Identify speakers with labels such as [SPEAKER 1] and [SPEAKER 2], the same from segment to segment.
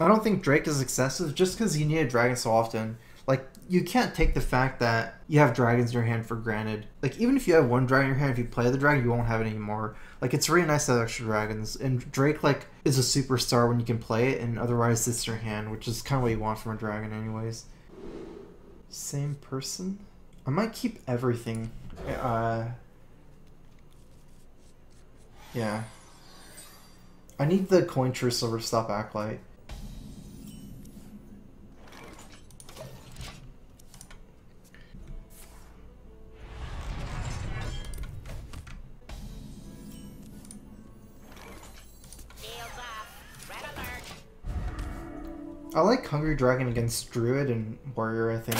[SPEAKER 1] I don't think Drake is excessive just because you need a dragon so often. Like, you can't take the fact that you have dragons in your hand for granted. Like, even if you have one dragon in your hand, if you play the dragon, you won't have it anymore. Like, it's really nice to have extra dragons. And Drake, like, is a superstar when you can play it, and otherwise it's your hand, which is kind of what you want from a dragon anyways. Same person? I might keep everything. Yeah. I need the coin true silver stop Acolyte. I like Hungry Dragon against Druid and Warrior, I think.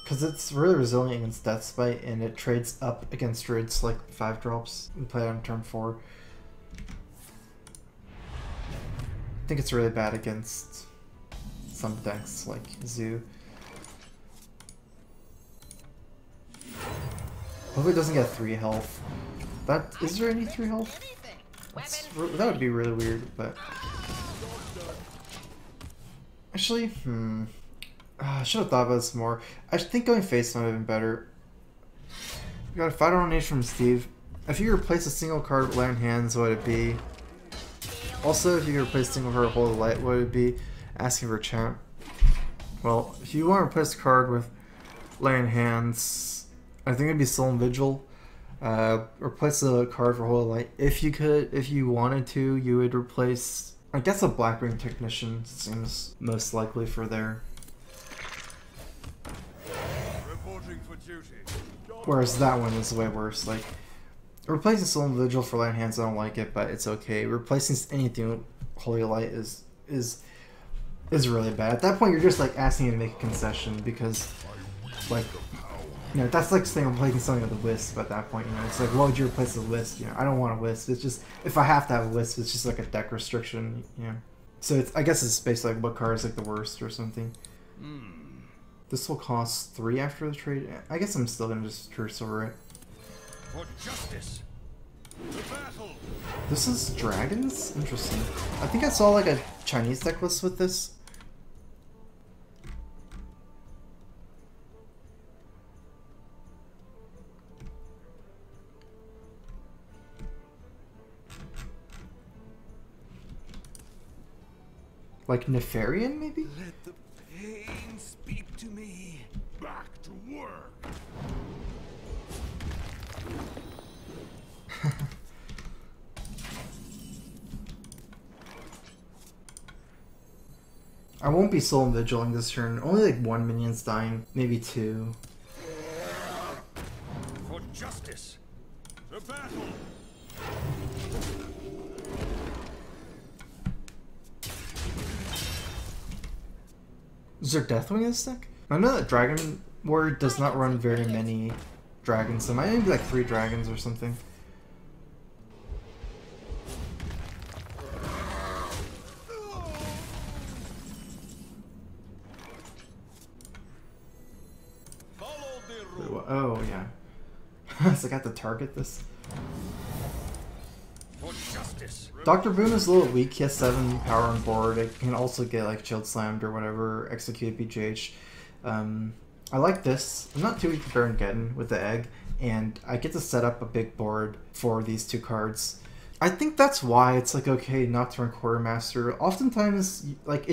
[SPEAKER 1] Because it's really resilient against Death Spite, and it trades up against Druids like 5 drops. We play it on turn 4. I think it's really bad against some decks like Zoo. Hope it doesn't get 3 health. Is there any 3 health? That would be really weird, but... Actually, I should have thought about this more. I think going face might have been better. We got a final donation from Steve. If you replace a single card with Land Hands, what would it be? Also, if you could replace a single card with Hold the Light, what would it be? Asking for a chat. Well, if you want to replace a card with Land Hands, I think it'd be Sullen Vigil. Replace the card for Hold the Light. If you could, if you wanted to, you would replace... I guess a Blackring Technician seems most likely for there. Whereas that one is way worse. Like, replacing Sullen Vigil for Land Hands, I don't like it, but it's okay. Replacing anything with Holy Light is really bad. At that point, you're just like asking you to make a concession because, like, you know, that's like saying replacing something with a Wisp at that point. You know, it's like, what would you replace with a Wisp? You know, I don't want a Wisp. It's just, if I have to have a Wisp, it's just like a deck restriction. You know, so it's, I guess it's based like what card is like the worst or something. This will cost 3 after the trade. I guess I'm still gonna just curse over it. For justice. This is dragons? Interesting. I think I saw like a Chinese deck list with this. Like Nefarian, maybe?
[SPEAKER 2] Let the pain speak to me. Back to work.
[SPEAKER 1] I won't be Soul Vigiling this turn. Only like 1 minion's dying, maybe 2.
[SPEAKER 2] For justice. The battle.
[SPEAKER 1] Is there Deathwing in this deck? I know that Dragon Warrior does not run very many dragons, so it might be like 3 dragons or something. Oh, yeah. So I got to target this. Dr. Boom is a little weak. He has 7 power on board. It can also get like Shield Slammed or whatever, execute BGH. I like this. I'm not too weak to Baron Geddon with the egg, and I get to set up a big board for these 2 cards. I think that's why it's like okay not to run Quartermaster. Oftentimes, like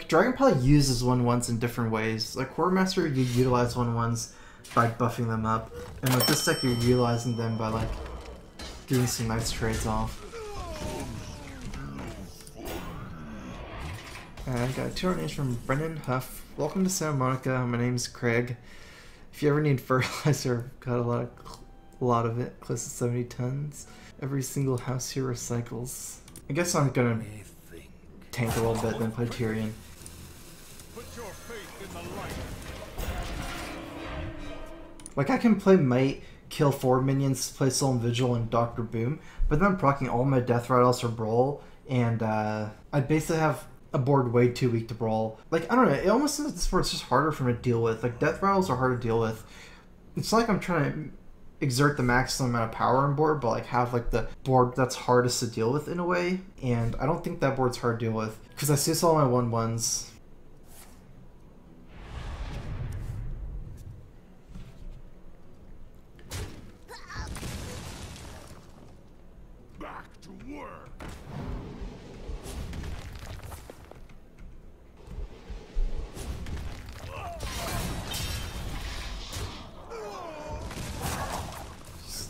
[SPEAKER 1] Dragon Paladin uses 1/1s in different ways. Like Quartermaster, you utilize 1/1s by buffing them up, and with this deck, you're utilizing them by like doing some nice trades off. I got a 2 names from Brennan Huff. Welcome to Santa Monica. My name's Craig. If you ever need fertilizer, I've got a lot of it, close to 70 tons. Every single house here recycles. I guess I'm gonna tank a little bit, then play Tyrion.
[SPEAKER 2] Put your faith in the light.
[SPEAKER 1] Like I can play Might, kill 4 minions, play Soul and Vigil and Dr. Boom, but then I'm proccing all my Death Rattles for Brawl, and I basically have a board way too weak to Brawl. Like, I don't know, it almost seems like this board's just harder for me to deal with. Like, Death Rattles are hard to deal with. It's like I'm trying to exert the maximum amount of power on board, but like have like the board that's hardest to deal with in a way. And I don't think that board's hard to deal with because I see all my 1/1s.
[SPEAKER 2] Back to work.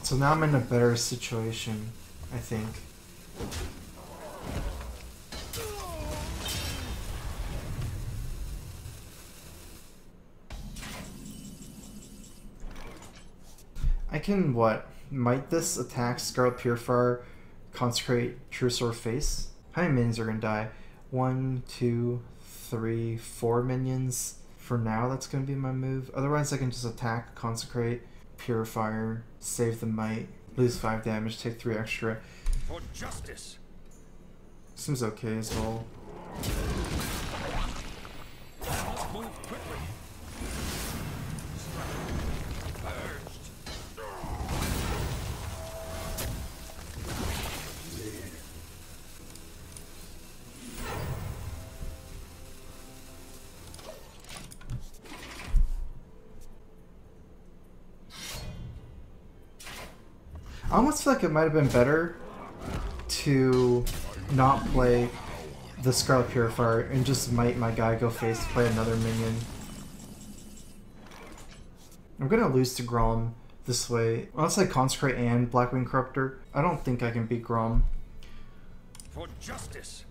[SPEAKER 1] So now I'm in a better situation, I think. I can, what? Might this attack, Scarlet Purifier, Consecrate, True Sword Face? How many minions are gonna die? 1, 2, 3, 4 minions. For now, that's gonna be my move. Otherwise, I can just attack, Consecrate, Purifier, save the might, lose 5 damage, take 3 extra.
[SPEAKER 2] For justice.
[SPEAKER 1] Seems okay as well.
[SPEAKER 2] Move quickly. Purged.
[SPEAKER 1] I almost feel like it might have been better to not play the Scarlet Purifier and just might my guy go face to play another minion. I'm gonna lose to Grom this way. Unless I Consecrate and Blackwing Corruptor, I don't think I can beat Grom.
[SPEAKER 2] For justice.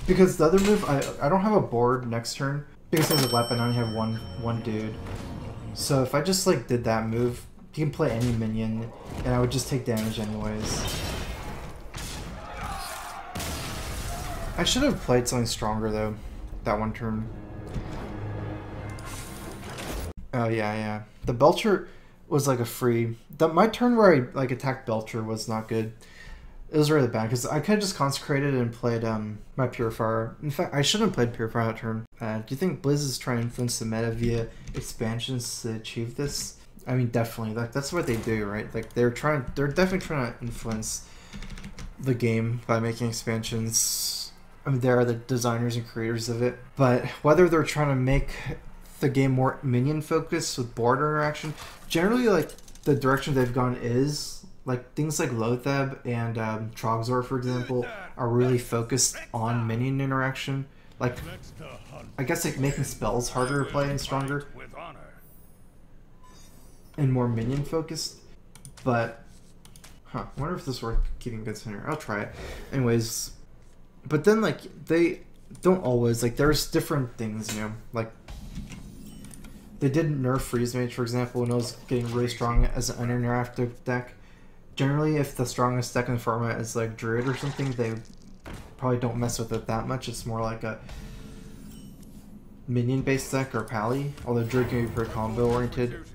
[SPEAKER 1] Because the other move, I don't have a board next turn. Because as a weapon, I only have one dude. So if I just like did that move, he can play any minion, and I would just take damage anyways. I should have played something stronger though, that one turn. Oh yeah. The Belcher was like a free. My turn where I like attacked Belcher was not good. It was really bad because I could have just consecrated and played my Purifier. In fact, I shouldn't have played Purifier that turn. Do you think Blizz is trying to influence the meta via expansions to achieve this? I mean, definitely. That's what they do, right? Like they're definitely trying to influence the game by making expansions. I mean, they are the designers and creators of it. But whether they're trying to make the game more minion focused with board interaction, generally, like the direction they've gone is. Like, things like Lotheb and Trogzor, for example, are really focused on minion interaction. Like, I guess like making spells harder to play and stronger. And more minion focused. But, I wonder if this is worth keeping good center. I'll try it. Anyways, but then, like, they don't always, like, there's different things, you know, like, they did nerf Freeze Mage, for example, when it was getting really strong as an uninteractive deck. Generally, if the strongest deck in the format is like Druid or something, they probably don't mess with it that much. It's more like a minion-based deck or Pally, although Druid can be pretty combo-oriented.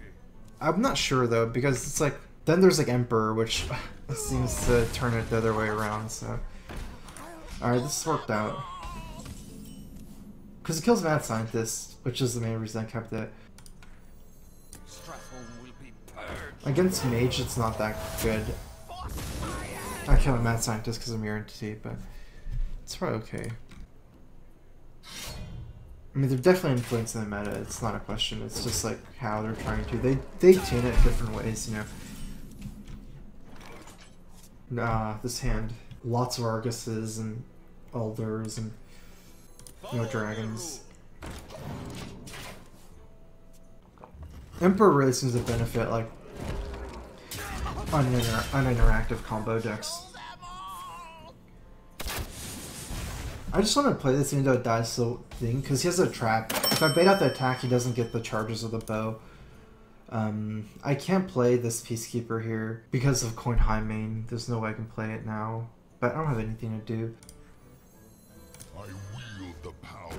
[SPEAKER 1] I'm not sure, though, because it's like... Then there's like Emperor, which seems to turn it the other way around, so... Alright, this worked out. Because it kills Mad Scientist, which is the main reason I kept it. Against Mage, it's not that good. I kill a Mad Scientist because I'm your entity, but it's probably okay. I mean, they're definitely influencing the meta. It's not a question. It's just like how they're trying to. They tune it different ways, you know. This hand, lots of Arguses and Alders and dragons. Emperor really seems to benefit like uninteractive combo decks. I just want to play this even though it dies so thing, because he has a trap. If I bait out the attack, he doesn't get the charges of the bow. I can't play this Peacekeeper here because of Coin High main. There's no way I can play it now, but I don't have anything to do.
[SPEAKER 2] I wield the power.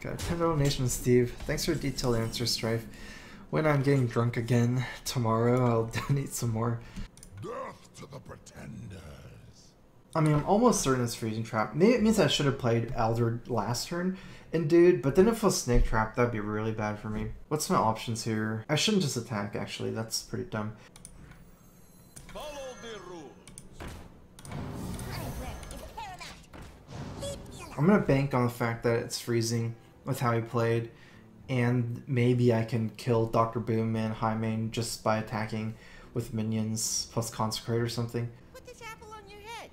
[SPEAKER 1] Got a $10 donation, Steve. Thanks for a detailed answer, Strife. When I'm getting drunk again tomorrow, I'll donate some more.
[SPEAKER 2] Death to the pretenders.
[SPEAKER 1] I mean, I'm almost certain it's Freezing Trap. Maybe it means I should have played Elder last turn and Dude, but then if it was Snake Trap, that'd be really bad for me. What's my options here? I shouldn't just attack, actually. That's pretty dumb.
[SPEAKER 2] Follow the rules.
[SPEAKER 1] I'm gonna bank on the fact that it's freezing with how he played, and maybe I can kill Dr. Boom and High Main just by attacking with minions plus Consecrate or something.
[SPEAKER 3] Put this apple on your head.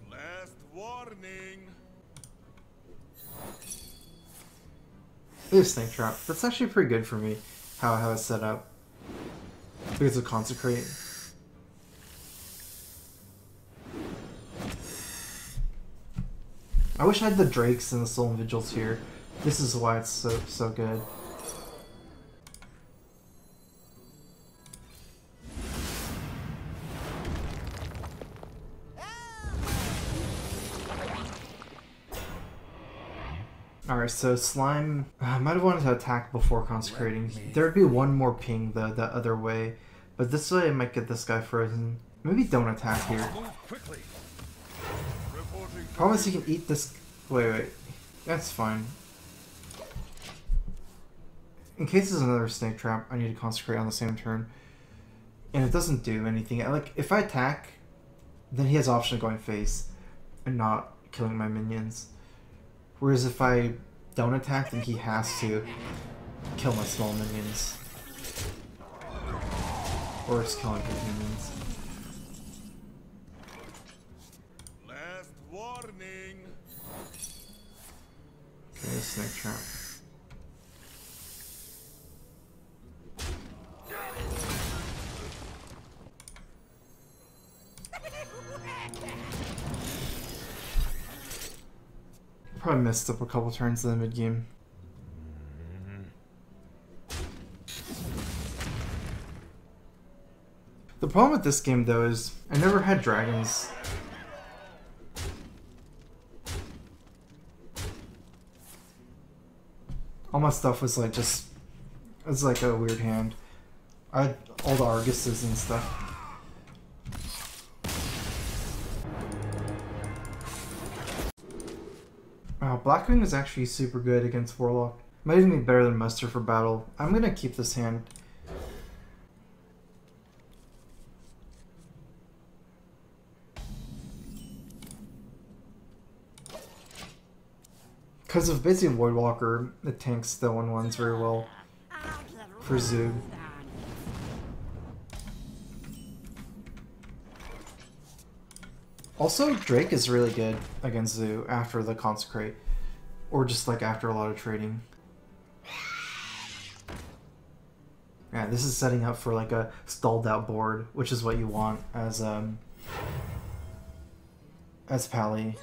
[SPEAKER 2] Last warning.
[SPEAKER 1] It is Snake Trap. That's actually pretty good for me, how I have it set up. Because of Consecrate. I wish I had the Drakes and the Soul Vigils here. This is why it's so good. Alright, so Slime... I might have wanted to attack before consecrating. There would be one more ping, though, that other way. But this way I might get this guy frozen. Maybe don't attack here. Promise you can eat this... Wait. That's fine. In case there's another Snake Trap, I need to consecrate on the same turn. And it doesn't do anything. Like, if I attack, then he has option of going face and not killing my minions. Whereas if I don't attack, then he has to kill my small minions. Or just killing his minions.
[SPEAKER 2] Last warning.
[SPEAKER 1] Okay, Snake Trap. Probably messed up a couple turns in the mid game. The problem with this game though is I never had dragons. All my stuff was like just it's like a weird hand. I had all the Arguses and stuff. Wow, Blackwing is actually super good against Warlock. Might even be better than Muster for battle. I'm gonna keep this hand. Because of basically Voidwalker, it tanks the 1/1s very well for Zoo. Also, Drake is really good against Zoo after the Consecrate. Or just like after a lot of trading. Yeah, this is setting up for like a stalled out board, which is what you want as Pally.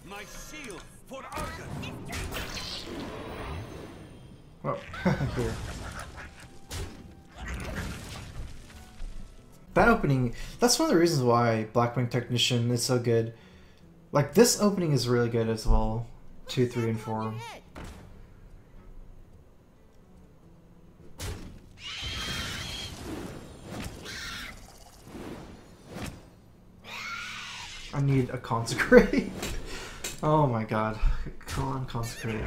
[SPEAKER 2] My shield for Argon.
[SPEAKER 1] Oh, here. That opening, that's one of the reasons why Blackwing Technician is so good. Like, this opening is really good as well. 2, 3, and 4. I need a Consecrate. Oh my god. Come on, Consecrate.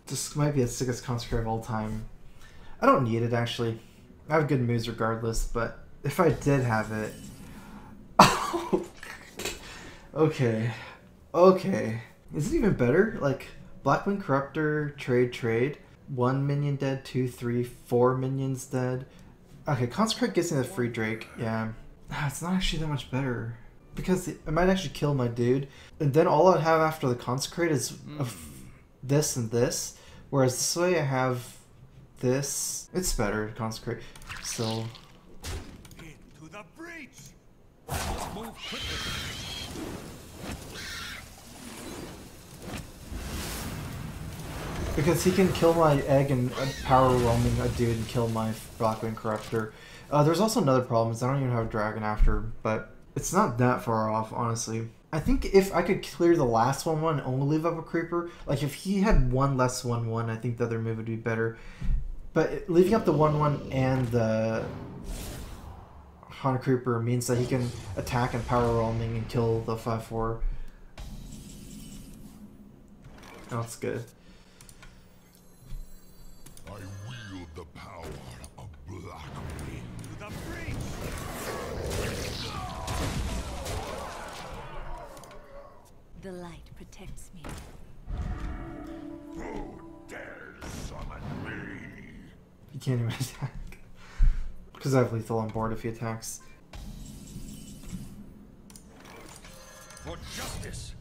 [SPEAKER 1] This might be the sickest Consecrate of all time. I don't need it, actually. I have good moves regardless, but if I did have it... Okay. Okay. Is it even better? Like, Blackwing Corruptor, trade. 1 minion dead, 2, 3, 4 minions dead. Okay, Consecrate gets me the free Drake. Yeah. It's not actually that much better. Because it might actually kill my dude. And then all I'd have after the Consecrate is this and this. Whereas this way I have this. It's better to Consecrate. So...
[SPEAKER 2] Into the breach.
[SPEAKER 3] Move quickly.
[SPEAKER 1] Because he can kill my egg and power roaming a dude and kill my Blackwing Corruptor. There's also another problem is I don't even have a dragon after, but it's not that far off, honestly. I think if I could clear the last 1/1 and only leave up a creeper, like if he had one less 1/1, I think the other move would be better. But leaving up the 1/1 and the Haunted Creeper means that he can attack and power roaming and kill the 5/4. That's good.
[SPEAKER 2] I wield the power of Blackwing. To the breach.
[SPEAKER 4] The light protects me.
[SPEAKER 2] Who dares summon me?
[SPEAKER 1] He can't even attack. Because I have lethal on board if he attacks.
[SPEAKER 3] For justice.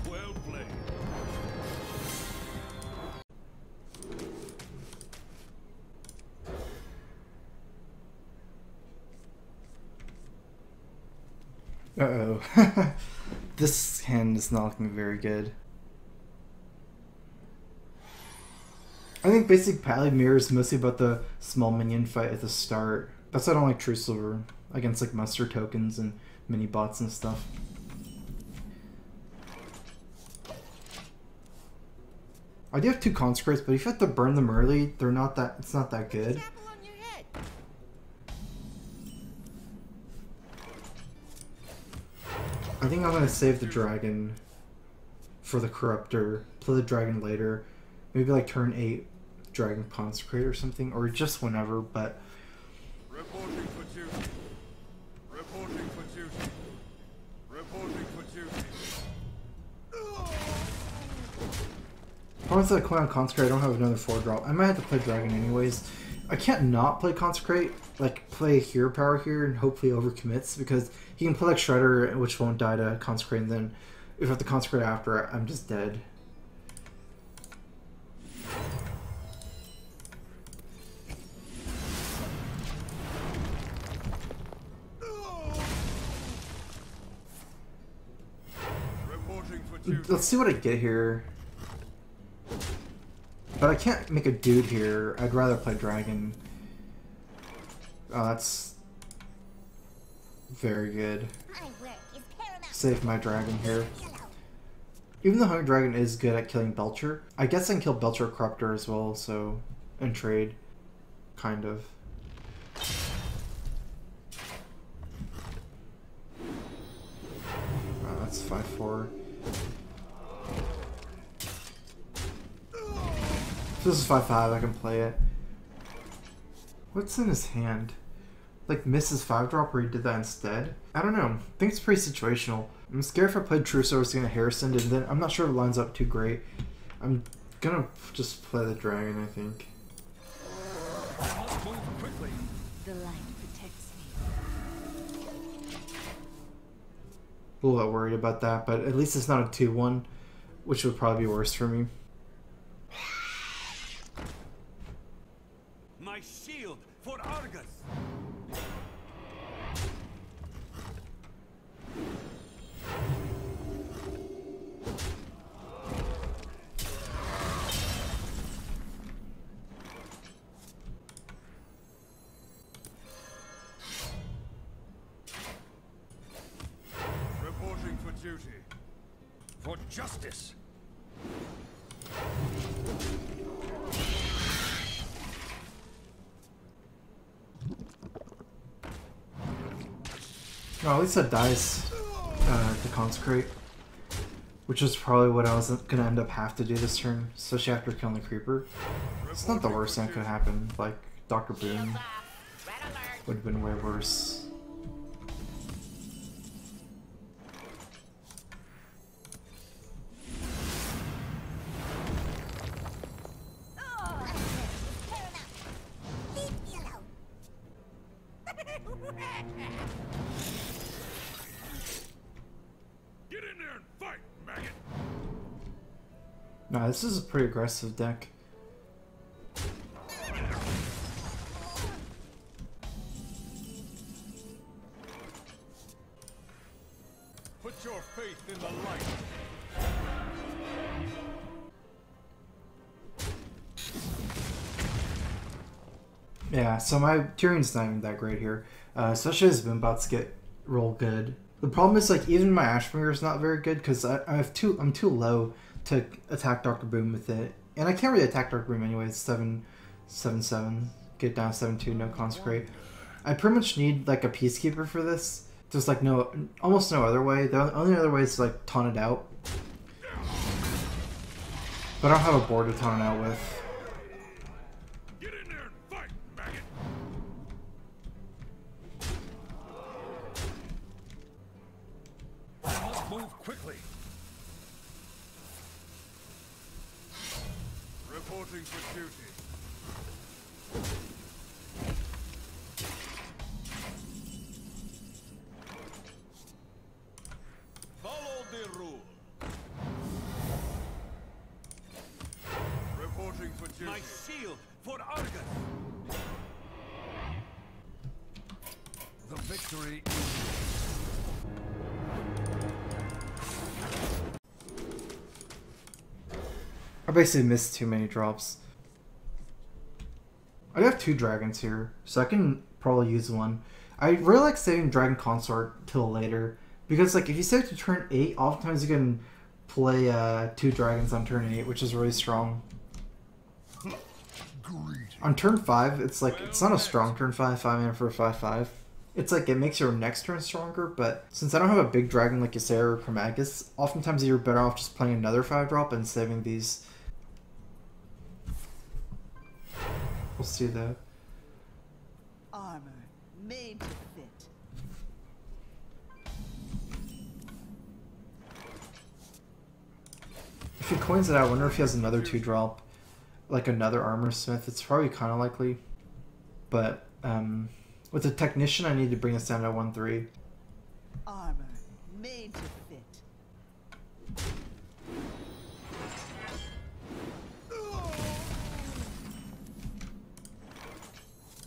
[SPEAKER 2] Well played.
[SPEAKER 1] Uh-oh. This hand is not looking very good. I think basic Pally Mirror is mostly about the small minion fight at the start. That's why I don't like True Silver against like muster tokens and mini bots and stuff. I do have 2 Consecrates, but if you have to burn them early, they're not that. It's not that good. I think I'm gonna save the dragon for the Corruptor. Play the dragon later. Maybe like turn 8 Dragon Consecrate or something, or just whenever, but...
[SPEAKER 2] Reporting for duty. Reporting for duty. Reporting for duty.
[SPEAKER 1] Once I play on Consecrate, I don't have another 4-drop. I might have to play Dragon anyways. I can't not play Consecrate, like play Hero Power here and hopefully overcommits, because he can play like Shredder, which won't die to Consecrate, and then if I have to Consecrate after, I'm just dead. Let's see what I get here. But I can't make a dude here. I'd rather play dragon. Oh, that's very good. Save my dragon here. Even though Hungry Dragon is good at killing Belcher, I guess I can kill Belcher Corruptor as well, so... and trade. Kind of. Oh, that's 5/4. If this is 5/5, I can play it. What's in his hand? Like misses 5-drop where he did that instead? I don't know. I think it's pretty situational. I'm scared if I played Truso, it's gonna Harrison, and then I'm not sure if it lines up too great. I'm gonna just play the dragon, I think.
[SPEAKER 3] Move quickly.
[SPEAKER 4] The light protects me.
[SPEAKER 1] A little bit worried about that, but at least it's not a 2/1, which would probably be worse for me.
[SPEAKER 2] My shield for Argus. Reporting for duty.
[SPEAKER 3] For justice.
[SPEAKER 1] Oh, at least that dies to Consecrate. Which is probably what I was gonna end up have to do this turn, especially after killing the Creeper. It's not the worst thing that could happen. Like, Dr. Boom would have been way worse.
[SPEAKER 2] Get in there and fight, maggot!
[SPEAKER 1] No, this is a pretty aggressive deck.
[SPEAKER 2] Put your faith in the light.
[SPEAKER 1] Yeah, so my Tyrion's not even that great here. Especially as Boombots get real good. The problem is, like, even my Ashbringer is not very good because I'm too low to attack Dr. Boom with it. And I can't really attack Dr. Boom anyway. It's 7/7/7. Get down 7/2, no consecrate. I pretty much need like a Peacekeeper for this. There's like almost no other way. The only other way is to like taunt it out. But I don't have a board to taunt it out with.
[SPEAKER 2] Get in there and fight, maggot!
[SPEAKER 3] I must move quickly.
[SPEAKER 2] Reporting for duty. Follow the rule. Reporting for duty.
[SPEAKER 3] My shield for Argus. The victory is...
[SPEAKER 1] I basically missed too many drops. I have 2 dragons here, so I can probably use one. I really like saving Dragon Consort till later, because like if you save it to turn 8, oftentimes you can play 2 dragons on turn 8, which is really strong. On turn 5, it's like, it's not a strong turn 5 mana for a 5/5. It's like, it makes your next turn stronger, but since I don't have a big dragon like Ysera or Chromagus, oftentimes you're better off just playing another 5-drop and saving these. We'll see though.
[SPEAKER 5] Armor made to fit.
[SPEAKER 1] If he coins it out, I wonder if he has another 2-drop, like another Armor Smith. It's probably kind of likely, but with the Technician, I need to bring us down to 1/3.
[SPEAKER 5] Armor made to fit.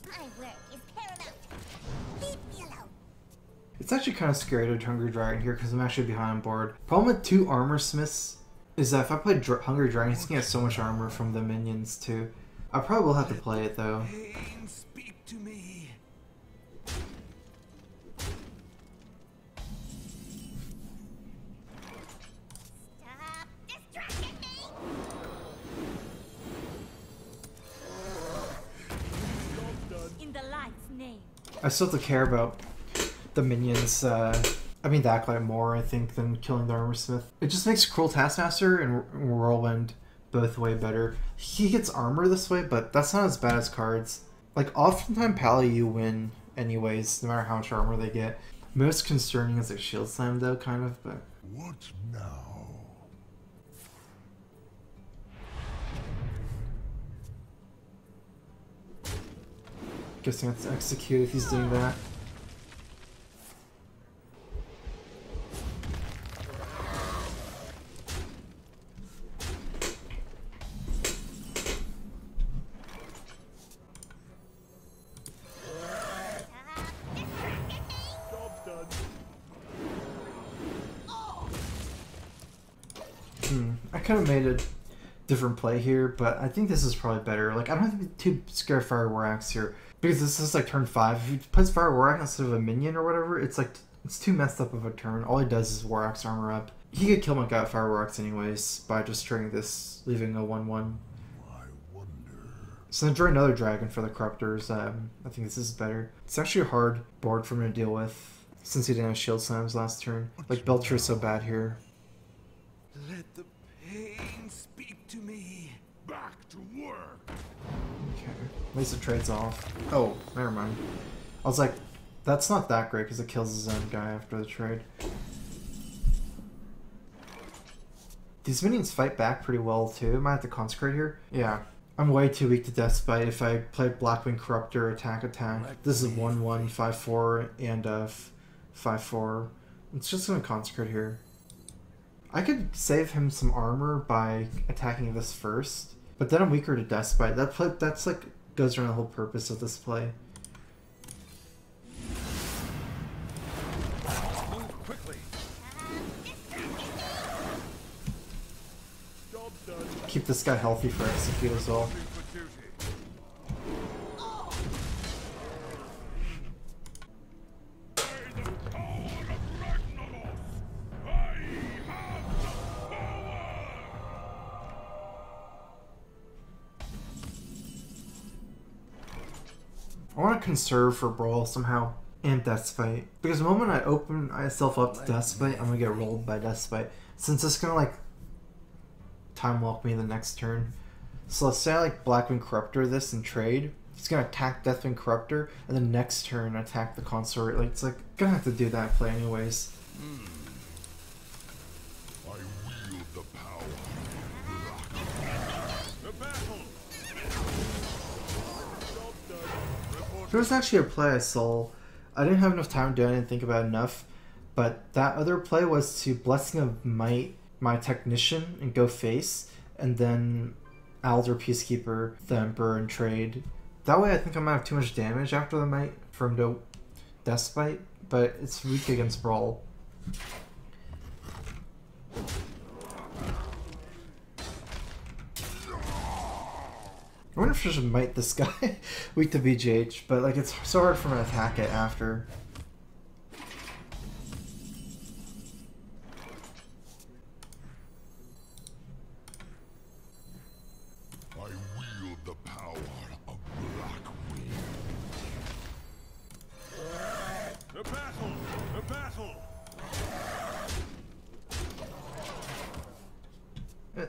[SPEAKER 6] My work is paramount. Leave me alone.
[SPEAKER 1] It's actually kind of scary to Hungry Dragon here because I'm actually behind on board. Problem with 2 Armor Smiths is that if I play Hungry Dragon, he's gonna get so much armor from the minions too. I probably will have to play it though.
[SPEAKER 2] Pain, speak to me.
[SPEAKER 6] Stop distracting me.
[SPEAKER 4] In the light's name.
[SPEAKER 1] I still have to care about the minions, I mean the Acolyte more, I think, than killing the Armor Smith. It just makes Cruel Taskmaster and Whirlwind both way better. He gets armor this way, but that's not as bad as cards. Like, oftentimes Pally you win anyways, no matter how much armor they get. Most concerning is like Shield Slam though, kind of, but...
[SPEAKER 2] What now?
[SPEAKER 1] Guessing that's execute if he's doing that. I could have made a different play here, but I think this is probably better. Like, I don't have to be too scared of Fire War Axe here, because this is like turn 5. If he plays Fire War Axe instead of a minion or whatever, it's like, it's too messed up of a turn. All he does is War Axe armor up. He could kill my guy with Fire War Axe anyways by just turning this, leaving a 1/1. So then draw another dragon for the Corruptors. I think this is better. It's actually a hard board for him to deal with, since he didn't have Shield Slams last turn. Like, Belcher is so bad here.
[SPEAKER 2] Let the pain speak to me. Back to work.
[SPEAKER 1] Okay, at least it trades off. Oh, never mind. I was like, that's not that great because it kills his own guy after the trade. These minions fight back pretty well too. Am I have to consecrate here? Yeah. I'm way too weak to Deathbite if I play Blackwing Corruptor attack. This is 1/1, 5/4, and 5/4. It's just gonna Consecrate here. I could save him some armor by attacking this first, but then I'm weaker to Deathbite. That's like goes around the whole purpose of this play.
[SPEAKER 3] Move quickly.
[SPEAKER 1] Keep this guy healthy for execute as well.
[SPEAKER 3] For duty.
[SPEAKER 1] I want to conserve for Brawl somehow and Deathbite, because the moment I open myself up to Deathbite, I'm gonna get rolled by Deathbite, since it's gonna like time walk me the next turn. So let's say I like Blackwing Corruptor this and trade. He's gonna attack Deathwing Corruptor, and then next turn attack the Consort. Like it's like gonna have to do that play anyways.
[SPEAKER 2] I wield the power.
[SPEAKER 3] The battle.
[SPEAKER 1] There was actually a play I saw. I didn't have enough time to do it, I didn't think about it enough. But that other play was to Blessing of Might my Technician and go face, and then Alder Peacekeeper the Emperor and trade. That way I think I might have too much damage after the Might from the Deathbite, but it's weak against Brawl. I wonder if I should Might this guy. Weak to BGH, but like it's so hard for him to attack it after.
[SPEAKER 2] I wield the power of Blackwing.
[SPEAKER 3] The battle. The battle.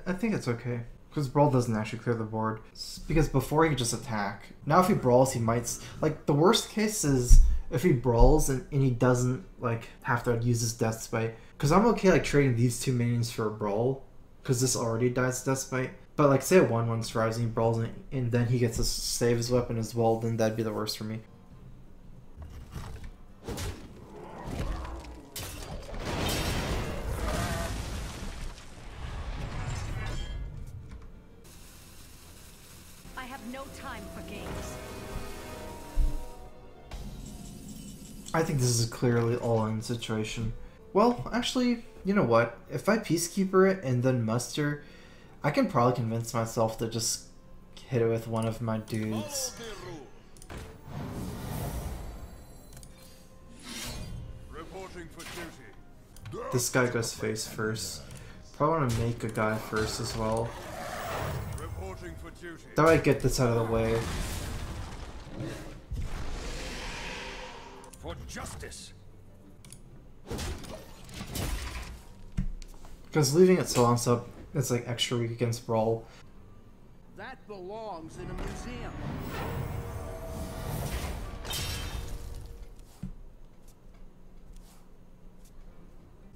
[SPEAKER 1] I think it's okay. Because Brawl doesn't actually clear the board. Because before he could just attack. Now if he brawls, he might... Like, the worst case is if he brawls and he doesn't, like, have to use his Deathbite. Because I'm okay, like, trading these two minions for a Brawl. Because this already dies Deathbite. But, like, say a 1/1 strives and he brawls and then he gets to save his weapon as well, then that'd be the worst for me.
[SPEAKER 4] No time for games.
[SPEAKER 1] I think this is a clearly all-in situation. Well, actually, you know what? If I Peacekeeper it and then muster, I can probably convince myself to just hit it with one of my dudes.
[SPEAKER 3] Reporting for duty.
[SPEAKER 1] This guy goes face first. Probably want to make a guy first as well.
[SPEAKER 3] Reporting for duty.
[SPEAKER 1] That way I get this out of the way.
[SPEAKER 3] For justice.
[SPEAKER 1] Because leaving it Silence up, it's like extra weak against Brawl.
[SPEAKER 5] That belongs in a museum.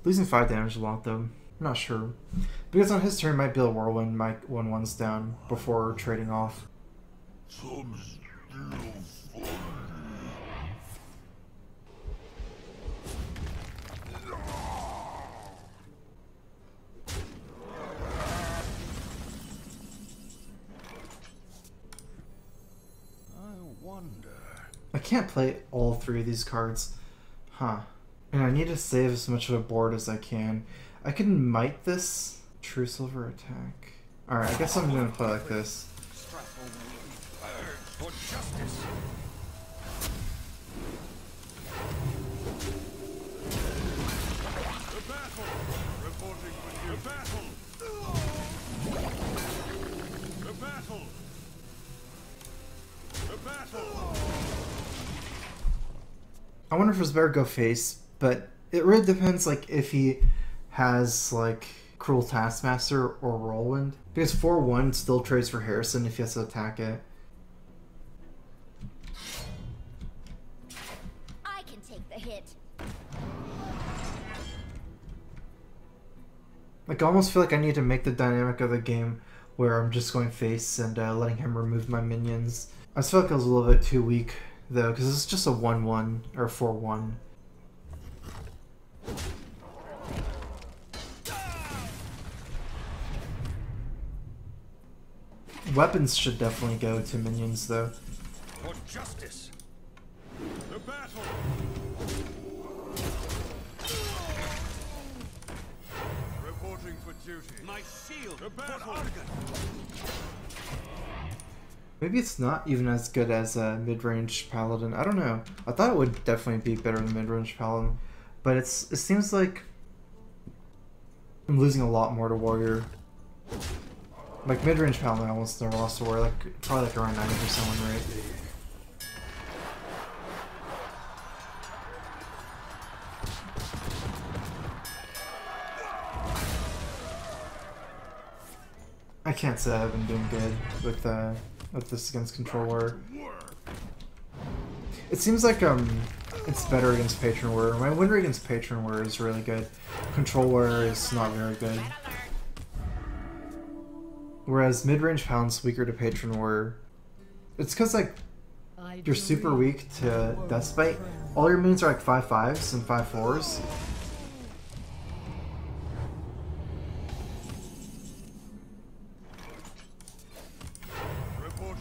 [SPEAKER 1] Losing 5 damage a lot though. I'm not sure. Because on his turn might be a Whirlwind, my 1/1's down before trading off.
[SPEAKER 2] Some still fun.
[SPEAKER 3] I wonder.
[SPEAKER 1] I can't play all 3 of these cards. Huh. And I need to save as much of a board as I can. I can Might this. True Silver attack. Alright, I guess I'm gonna play like this.
[SPEAKER 3] For justice. The battle. Reporting for duty. The battle. The battle. The battle.
[SPEAKER 1] I wonder if it's better to go face, but it really depends like if he has like Cruel Taskmaster or Whirlwind. Because 4/1 still trades for Harrison if he has to attack it.
[SPEAKER 6] I can take the hit.
[SPEAKER 1] Like I almost feel like I need to make the dynamic of the game where I'm just going face and letting him remove my minions. I just feel like it was a little bit too weak though, because it's just a 1-1 or 4-1. Weapons should definitely go to minions though.
[SPEAKER 3] For justice. The battle. Reporting for duty.
[SPEAKER 2] My shield.
[SPEAKER 3] The
[SPEAKER 2] For
[SPEAKER 3] battle.
[SPEAKER 2] Argon.
[SPEAKER 1] Maybe it's not even as good as a mid-range paladin. I don't know. I thought it would definitely be better than mid-range paladin, but it seems like I'm losing a lot more to warrior. Like mid-range paladin, I almost never lost to warrior. Like probably like around 90% win rate. I can't say I've been doing good with this against control warrior. It seems like it's better against patron warrior. My win rate against patron warrior is really good. Control warrior is not very good. Whereas mid-range paladin's weaker to patron warrior. It's because like you're super weak to Deathbite. All your minions are like 5/5s and 5/4s.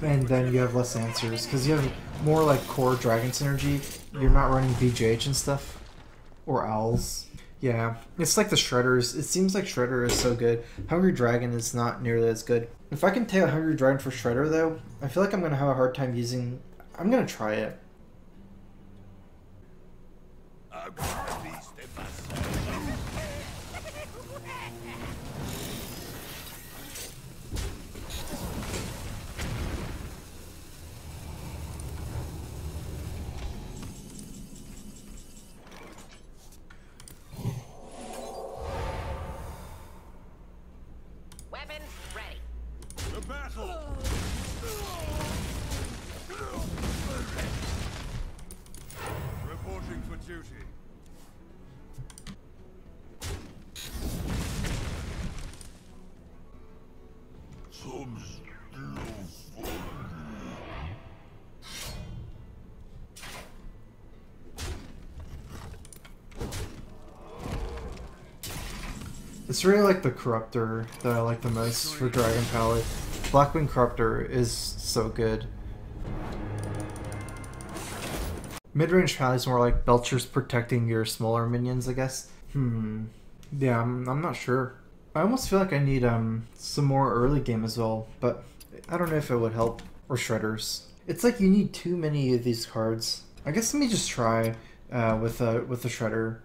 [SPEAKER 1] And then you have less answers because you have more like core dragon synergy. You're not running BJH and stuff or owls. Yeah, it's like the shredders. It seems like shredder is so good. Hungry dragon is not nearly as good. If I can take a hungry dragon for shredder though, I feel like I'm gonna have a hard time using. I'm gonna try it.
[SPEAKER 6] Weapons ready.
[SPEAKER 3] The battle. Reporting for duty.
[SPEAKER 1] It's really like the Corruptor that I like the most for Dragon Paladin. Blackwing Corruptor is so good. Mid-range Paladin's more like Belcher's protecting your smaller minions, I guess. Yeah, I'm not sure. I almost feel like I need some more early game as well, but I don't know if it would help. Or Shredders. It's like you need too many of these cards. I guess let me just try with the Shredder.